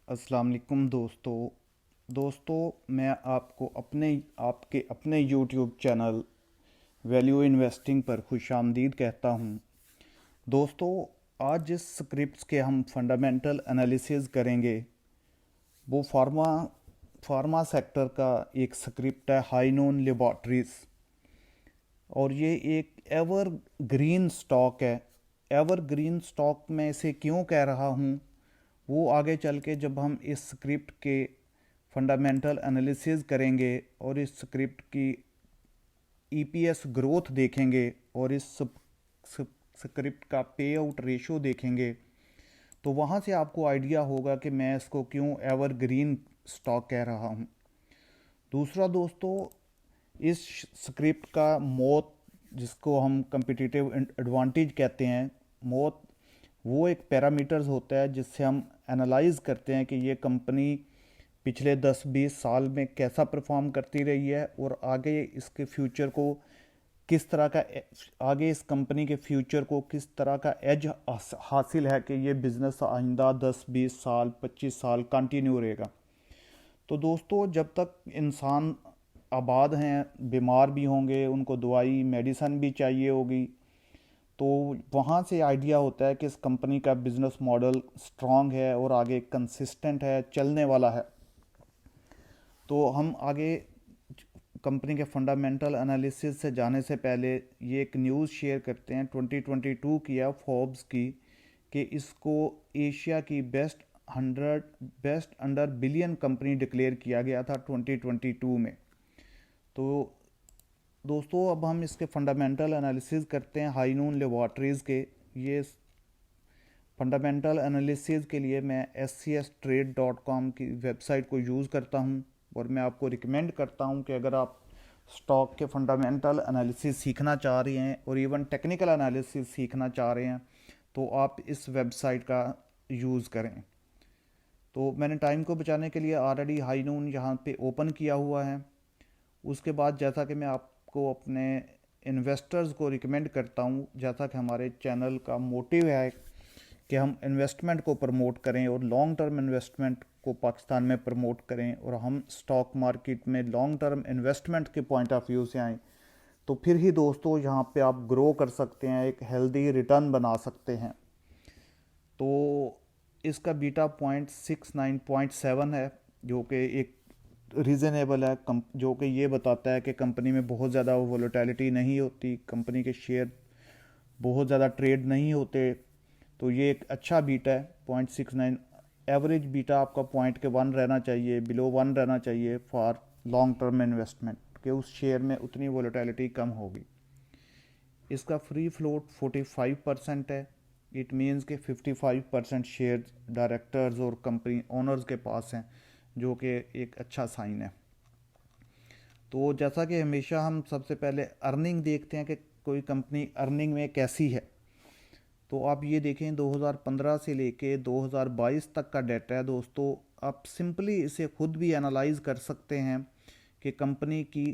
अस्सलाम वालेकुम दोस्तों। मैं आपको आपके अपने यूट्यूब चैनल वैल्यू इन्वेस्टिंग पर खुशामदीद कहता हूँ। दोस्तों, आज जिस स्क्रिप्ट्स के हम फंडामेंटल एनालिसिस करेंगे वो फार्मा सेक्टर का एक स्क्रिप्ट है, हाई नोन लेबॉर्ट्रीज। और ये एक एवर ग्रीन स्टॉक है। एवर ग्रीन स्टॉक में इसे क्यों कह रहा हूँ वो आगे चल के जब हम इस स्क्रिप्ट के फंडामेंटल एनालिसिस करेंगे और इस स्क्रिप्ट की ईपीएस ग्रोथ देखेंगे और इस स्क्रिप्ट का पे आउट रेशो देखेंगे तो वहाँ से आपको आइडिया होगा कि मैं इसको क्यों एवर ग्रीन स्टॉक कह रहा हूँ। दूसरा दोस्तों, इस स्क्रिप्ट का मौत, जिसको हम कम्पिटिटिव एडवांटेज कहते हैं, मौत वो एक पैरामीटर्स होता है जिससे हम एनालाइज करते हैं कि ये कंपनी पिछले 10-20 साल में कैसा परफॉर्म करती रही है और आगे इसके फ्यूचर को किस तरह का आगे इस कंपनी के फ्यूचर को किस तरह का एज हासिल है कि ये बिज़नेस आइंदा 10-20 साल 25 साल कंटिन्यू रहेगा। तो दोस्तों, जब तक इंसान आबाद हैं, बीमार भी होंगे, उनको दवाई मेडिसन भी चाहिए होगी, तो वहाँ से आइडिया होता है कि इस कंपनी का बिज़नेस मॉडल स्ट्रांग है और आगे कंसिस्टेंट है, चलने वाला है। तो हम आगे कंपनी के फंडामेंटल एनालिसिस से जाने से पहले ये एक न्यूज़ शेयर करते हैं 2022 की है फोर्ब्स की, कि इसको एशिया की best under billion company declare किया गया था 2022 में। तो दोस्तों, अब हम इसके फंडामेंटल एनालिसिस करते हैं हाई नून लेबॉर्ट्रीज़ के। ये फंडामेंटल एनालिसिस के लिए मैं scstrade.com की वेबसाइट को यूज़ करता हूं और मैं आपको रिकमेंड करता हूं कि अगर आप स्टॉक के फंडामेंटल एनालिसिस सीखना चाह रहे हैं और इवन टेक्निकल एनालिसिस सीखना चाह रहे हैं तो आप इस वेबसाइट का यूज़ करें। तो मैंने टाइम को बचाने के लिए ऑलरेडी हाई नून यहाँ पे ओपन किया हुआ है। उसके बाद जैसा कि मैं आपको अपने इन्वेस्टर्स को रिकमेंड करता हूँ, जैसा कि हमारे चैनल का मोटिव है कि हम इन्वेस्टमेंट को प्रमोट करें और लॉन्ग टर्म इन्वेस्टमेंट को पाकिस्तान में प्रमोट करें और हम स्टॉक मार्केट में लॉन्ग टर्म इन्वेस्टमेंट के पॉइंट ऑफ व्यू से आएँ, तो फिर ही दोस्तों यहाँ पे आप ग्रो कर सकते हैं, एक हेल्दी रिटर्न बना सकते हैं। तो इसका बीटा 0.69.7 है, जो कि एक रीज़नेबल है, जो कि ये बताता है कि कंपनी में बहुत ज़्यादा वोलेटिलिटी नहीं होती, कंपनी के शेयर बहुत ज़्यादा ट्रेड नहीं होते। तो ये एक अच्छा बीटा है 0.69। एवरेज बीटा आपका पॉइंट के 1 रहना चाहिए, बिलो 1 रहना चाहिए फॉर लॉन्ग टर्म इन्वेस्टमेंट, कि उस शेयर में उतनी वोलेटिलिटी कम होगी। इसका फ्री फ्लोट 45% है। इट मीन्स कि 55% शेयर डायरेक्टर्स और कंपनी ओनर्स के पास हैं, जो कि एक अच्छा साइन है। तो जैसा कि हमेशा हम सबसे पहले अर्निंग देखते हैं कि कोई कंपनी अर्निंग में कैसी है। तो आप ये देखें 2015 से लेके 2022 तक का डाटा है दोस्तों। आप सिंपली इसे खुद भी एनालाइज कर सकते हैं कि कंपनी की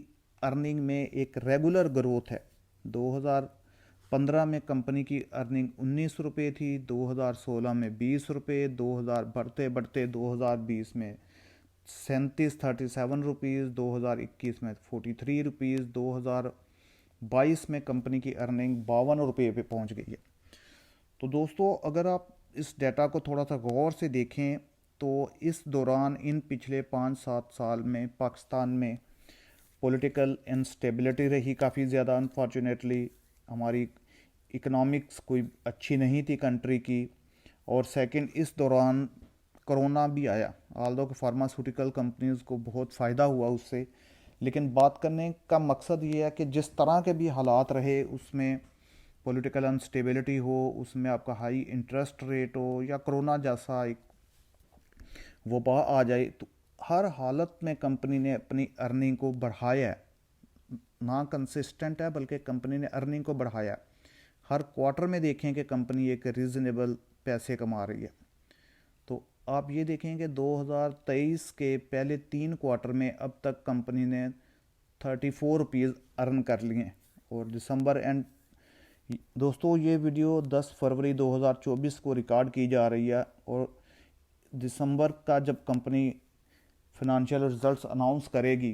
अर्निंग में एक रेगुलर ग्रोथ है। 2015 में कंपनी की अर्निंग 19 रुपये थी, 2016 में 20 रुपये, 2000 बढ़ते बढ़ते 2020 में 37-37 रुपीज़, 2021 में 43 रुपीज़, 2022 में कंपनी की अर्निंग 52 रुपये पे पहुंच गई है। तो दोस्तों, अगर आप इस डाटा को थोड़ा सा गौर से देखें तो इस दौरान इन पिछले 5-7 साल में पाकिस्तान में पॉलिटिकल इंस्टेबिलिटी रही काफ़ी ज़्यादा। अनफॉर्चुनेटली हमारी इकोनॉमिक्स कोई अच्छी नहीं थी कंट्री की। और सेकंड, इस दौरान कोरोना भी आया, आल्दो कि फार्मास्यूटिकल कंपनीज़ को बहुत फ़ायदा हुआ उससे। लेकिन बात करने का मकसद ये है कि जिस तरह के भी हालात रहे, उसमें पॉलिटिकल अनस्टेबिलिटी हो, उसमें आपका हाई इंटरेस्ट रेट हो, या कोरोना जैसा एक वबा आ जाए, तो हर हालत में कंपनी ने अपनी अर्निंग को बढ़ाया है। ना कंसिस्टेंट है, बल्कि कंपनी ने अर्निंग को बढ़ाया। हर क्वार्टर में देखें कि कंपनी एक रीज़नेबल पैसे कमा रही है। तो आप ये देखें कि 2023 के पहले 3 क्वार्टर में अब तक कंपनी ने 34 रुपीज़ अर्न कर लिए। और दिसंबर एंड दोस्तों, ये वीडियो 10 फरवरी 2024 को रिकॉर्ड की जा रही है और दिसंबर का जब कंपनी फिनंशियल रिजल्ट्स अनाउंस करेगी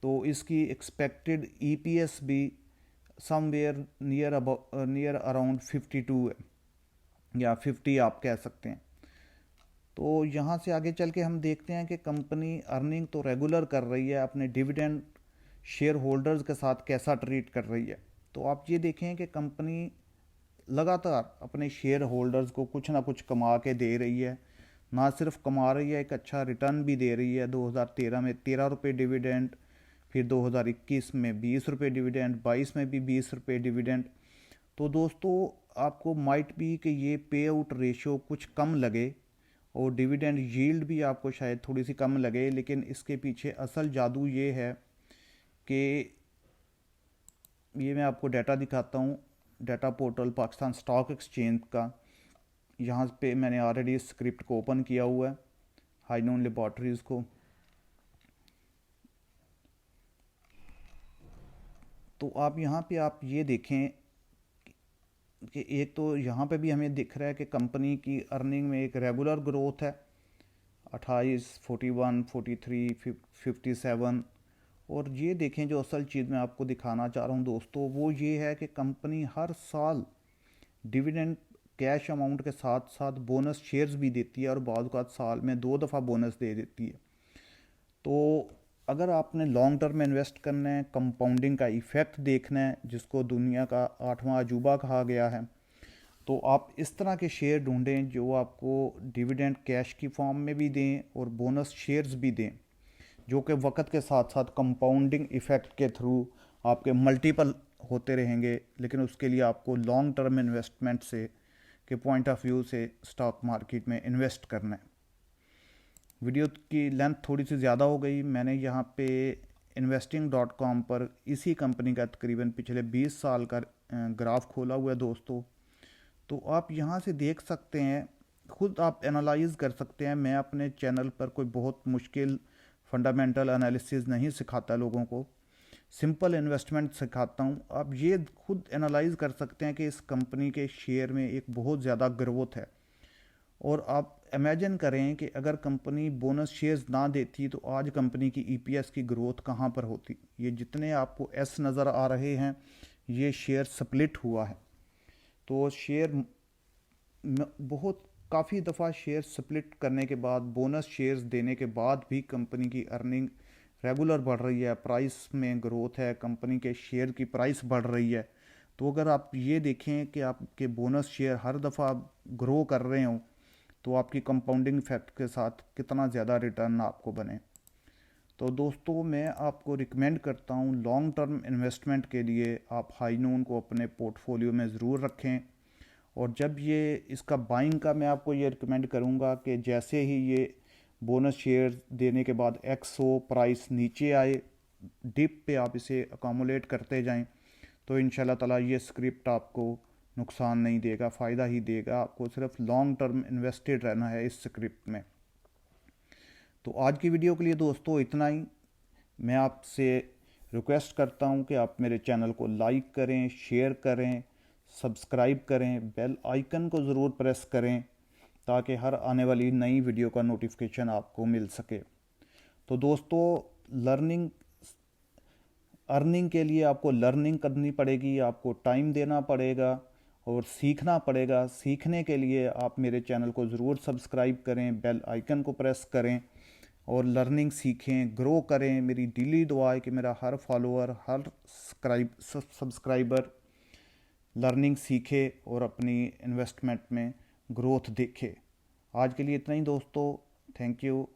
तो इसकी एक्सपेक्टेड ईपीएस भी समवेयर नियर अराउंड 52 है, या 50 आप कह सकते हैं। तो यहाँ से आगे चल के हम देखते हैं कि कंपनी अर्निंग तो रेगुलर कर रही है, अपने डिविडेंड शेयर होल्डर्स के साथ कैसा ट्रीट कर रही है। तो आप ये देखें कि कंपनी लगातार अपने शेयर होल्डर्स को कुछ ना कुछ कमा के दे रही है, ना सिर्फ कमा रही है, एक अच्छा रिटर्न भी दे रही है। 2013 में 13 रुपये डिविडेंड, फिर 2021 में 20 रुपये डिविडेंड, 22 में भी 20 रुपये डिविडेंड। तो दोस्तों आपको माइट भी कि ये पे आउट रेशो कुछ कम लगे और डिविडेंड यील्ड भी आपको शायद थोड़ी सी कम लगे, लेकिन इसके पीछे असल जादू ये है कि ये मैं आपको डाटा दिखाता हूँ, data portal Pakistan stock exchange का। यहाँ पे मैंने ऑलरेडी इस स्क्रिप्ट को ओपन किया हुआ है, हाईनून लेबॉर्ट्रीज़ को। तो आप यहाँ पे आप ये देखें कि एक तो यहाँ पे भी हमें दिख रहा है कि कंपनी की अर्निंग में एक रेगुलर ग्रोथ है, 28, 41, 43, 57। और ये देखें जो असल चीज़ मैं आपको दिखाना चाह रहा हूँ दोस्तों, वो ये है कि कंपनी हर साल डिविडेंड कैश अमाउंट के साथ साथ बोनस शेयर्स भी देती है, और बाद का साल में 2 दफ़ा बोनस दे देती है। तो अगर आपने लॉन्ग टर्म में इन्वेस्ट करना है, कंपाउंडिंग का इफ़ेक्ट देखना है, जिसको दुनिया का 8वां अजूबा कहा गया है, तो आप इस तरह के शेयर ढूंढें जो आपको डिविडेंड कैश की फॉर्म में भी दें और बोनस शेयर्स भी दें, जो कि वक्त के साथ साथ कंपाउंडिंग इफ़ेक्ट के थ्रू आपके मल्टीपल होते रहेंगे। लेकिन उसके लिए आपको लॉन्ग टर्म इन्वेस्टमेंट से के पॉइंट ऑफ व्यू से स्टॉक मार्केट में इन्वेस्ट करना है। वीडियो की लेंथ थोड़ी सी ज़्यादा हो गई। मैंने यहाँ पे investing.com पर इसी कंपनी का तकरीबन पिछले 20 साल का ग्राफ खोला हुआ है दोस्तों। तो आप यहाँ से देख सकते हैं, खुद आप एनालाइज कर सकते हैं। मैं अपने चैनल पर कोई बहुत मुश्किल फंडामेंटल एनालिसिस नहीं सिखाता लोगों को, सिंपल इन्वेस्टमेंट सिखाता हूँ। आप ये खुद एनालाइज कर सकते हैं कि इस कंपनी के शेयर में एक बहुत ज़्यादा ग्रोथ है। और आप इमेजिन करें कि अगर कंपनी बोनस शेयर्स ना देती तो आज कंपनी की ईपीएस की ग्रोथ कहाँ पर होती। ये जितने आपको एस नज़र आ रहे हैं, ये शेयर स्प्लिट हुआ है। तो शेयर बहुत काफ़ी दफ़ा शेयर स्प्लिट करने के बाद, बोनस शेयर्स देने के बाद भी कंपनी की अर्निंग रेगुलर बढ़ रही है, प्राइस में ग्रोथ है, कंपनी के शेयर की प्राइस बढ़ रही है। तो अगर आप ये देखें कि आपके बोनस शेयर हर दफ़ा ग्रो कर रहे हों, तो आपकी कंपाउंडिंग इफेक्ट के साथ कितना ज़्यादा रिटर्न आपको बने। तो दोस्तों मैं आपको रिकमेंड करता हूँ, लॉन्ग टर्म इन्वेस्टमेंट के लिए आप हाईनून को अपने पोर्टफोलियो में ज़रूर रखें। और जब ये इसका बाइंग का मैं आपको ये रिकमेंड करूँगा कि जैसे ही ये बोनस शेयर देने के बाद एक्सओ प्राइस नीचे आए, डिप पे आप इसे अकोमोलेट करते जाएं, तो इंशाल्लाह ताला ये स्क्रिप्ट आपको नुकसान नहीं देगा, फ़ायदा ही देगा। आपको सिर्फ लॉन्ग टर्म इन्वेस्टेड रहना है इस स्क्रिप्ट में। तो आज की वीडियो के लिए दोस्तों इतना ही। मैं आपसे रिक्वेस्ट करता हूं कि आप मेरे चैनल को लाइक करें, शेयर करें, सब्सक्राइब करें, बेल आइकन को ज़रूर प्रेस करें ताकि हर आने वाली नई वीडियो का नोटिफिकेशन आपको मिल सके। तो दोस्तों अर्निंग के लिए आपको लर्निंग करनी पड़ेगी, आपको टाइम देना पड़ेगा और सीखना पड़ेगा। सीखने के लिए आप मेरे चैनल को ज़रूर सब्सक्राइब करें, बेल आइकन को प्रेस करें और लर्निंग सीखें, ग्रो करें। मेरी दिली दुआ है कि मेरा हर फॉलोअर, हर सब्सक्राइबर लर्निंग सीखे और अपनी इन्वेस्टमेंट में ग्रोथ देखे। आज के लिए इतना ही दोस्तों, थैंक यू।